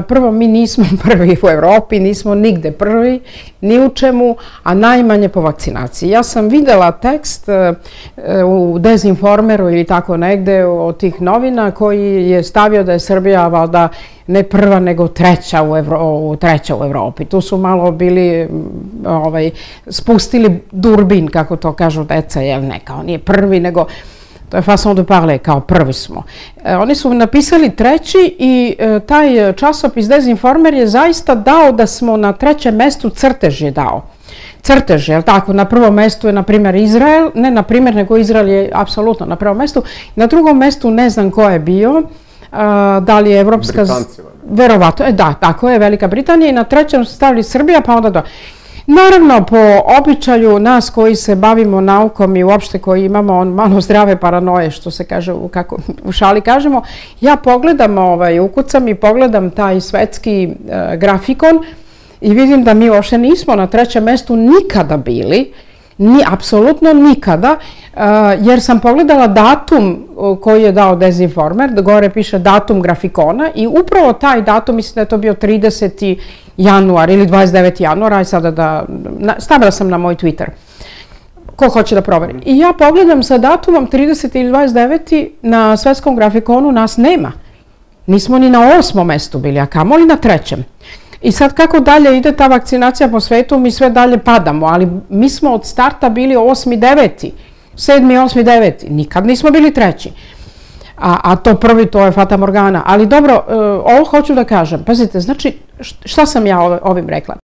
Prvo, mi nismo prvi u Evropi, nismo nigde prvi, ni u čemu, a najmanje po vakcinaciji. Ja sam videla tekst u Dezinformeru ili tako negde od tih novina koji je stavio da je Srbija valjda ne prva nego treća u Evropi. Tu su malo bili, spustili durbin, kako to kažu deca, jel ne, kao nije prvi nego... To je façon de parler, kao prvi smo. Oni su napisali treći i taj časopis Dezinformer je zaista dao da smo na trećem mestu, crtež je dao. Crtež, jel tako, na prvom mestu je, na primjer, Izrael, ne na primjer, nego Izrael je apsolutno na prvom mestu. Na drugom mestu ne znam ko je bio, da li je Evropska... Britanci. Verovatno, da, tako je, Velika Britanija i na trećem su stavili Srbija, pa onda do... Naravno, po običaju nas koji se bavimo naukom i uopšte koji imamo malo zdrave paranoje, što se kaže, kako u šali kažemo, ja pogledam, ukucam i pogledam taj svetski grafikon i vidim da mi uopšte nismo na trećem mestu nikada bili, apsolutno nikada, jer sam pogledala datum koji je dao Dezinformer, da gore piše datum grafikona i upravo taj datum, mislim da je to bio 30. januar ili 29. januar, aj sada da, stavila sam na moj Twitter, ko hoće da proveri. I ja pogledam sa datumom 30. ili 29. na svetskom grafikonu nas nema. Nismo ni na 8. mestu bili, a kamoli na 3. I sad kako dalje ide ta vakcinacija po svetu, mi sve dalje padamo, ali mi smo od starta bili 8. 9. 7. 8. 9. Nikad nismo bili 3. A to prvi, to je Fata Morgana. Ali dobro, ovo hoću da kažem. Pazite, znači, šta sam ja ovim rekla?